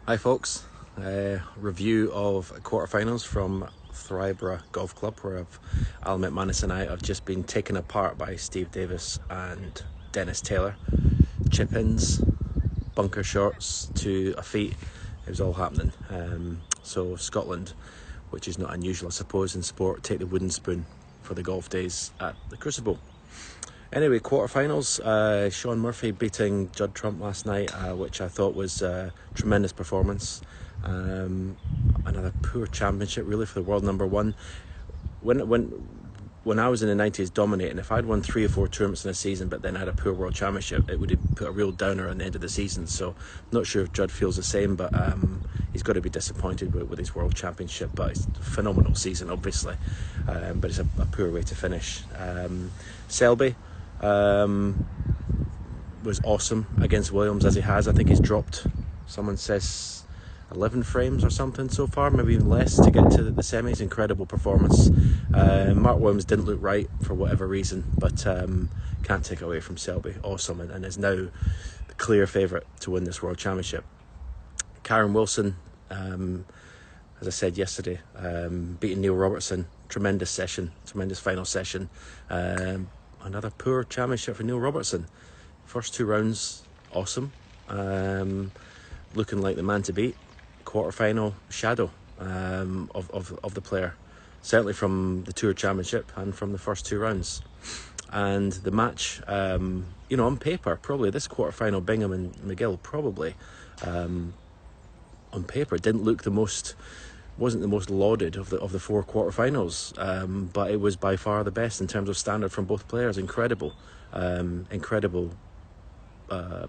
Hi folks, review of quarterfinals from Thryborough Golf Club, where I'll admit Manus and I have just been taken apart by Steve Davis and Dennis Taylor. Chip-ins, bunker shots to a feat, it was all happening. So Scotland, which is not unusual I suppose in sport, take the wooden spoon for the golf days at the Crucible. Anyway, quarterfinals, Sean Murphy beating Judd Trump last night, which I thought was a tremendous performance. Another poor championship really for the world number one. When I was in the 90s dominating, if I'd won 3 or 4 tournaments in a season but then had a poor world championship, it would have put a real downer on the end of the season. So I'm not sure if Judd feels the same, but he's got to be disappointed with his world championship. But it's a phenomenal season obviously, but it's a poor way to finish. Selby was awesome against Williams, as he has. I think he's dropped, someone says 11 frames or something so far, maybe even less, to get to the semis. Incredible performance. Mark Williams didn't look right for whatever reason, but can't take away from Selby. Awesome, and is now the clear favourite to win this world championship. Karen Wilson, as I said yesterday, beating Neil Robertson. Tremendous session, tremendous final session. Another poor championship for Neil Robertson. First 2 rounds, awesome. Looking like the man to beat. Quarterfinal shadow of the player, certainly from the Tour Championship and from the first 2 rounds. And the match, on paper, probably this quarterfinal, Bingham and McGill, probably on paper didn't look wasn't the most lauded of the 4 quarterfinals, but it was by far the best in terms of standard from both players. Incredible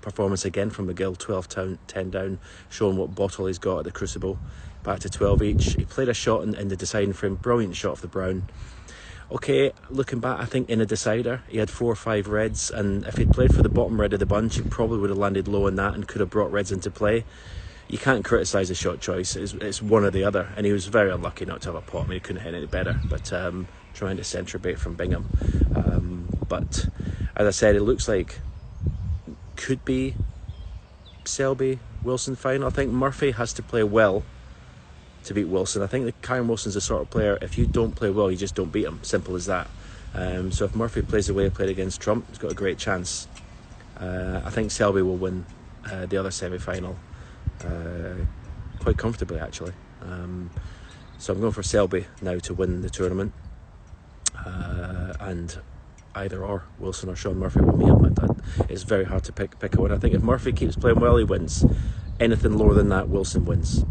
performance again from McGill, 12-10 down, showing what bottle he's got at the Crucible, back to 12 each. He played a shot in the deciding frame, brilliant shot off the brown. Okay, looking back, I think in a decider he had 4 or 5 reds, and if he'd played for the bottom red of the bunch, he probably would have landed low in that and could have brought reds into play. You can't criticise the shot choice, it's one or the other, and he was very unlucky not to have a pot. I mean, he couldn't hit any better, but tremendous centre bait from Bingham. But as I said, it looks like could be Selby Wilson final. I think Murphy has to play well to beat Wilson. I think that Karen Wilson's the sort of player, if you don't play well, you just don't beat him. Simple as that. So if Murphy plays the way he played against Trump, he's got a great chance. I think Selby will win the other semi-final quite comfortably actually. So I'm going for Selby now to win the tournament, and either or Wilson or Sean Murphy will meet him. It's very hard to pick a winner. I think if Murphy keeps playing well, he wins. Anything lower than that, Wilson wins.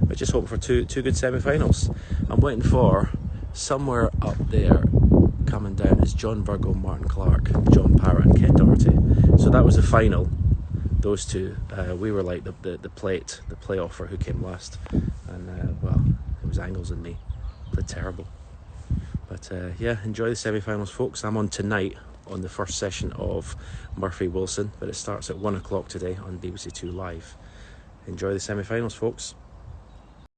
But just hoping for two good semi-finals. I'm waiting for, somewhere up there coming down is John Virgo, Martin Clark, John Parrott and Ken Doherty. So that was the final. Those two, we were like the playoff for who came last, and well, it was Angles and me. Played terrible. But enjoy the semi-finals, folks. I'm on tonight on the first session of Murphy Wilson, but it starts at 1 o'clock today on BBC 2 Live. Enjoy the semi-finals, folks.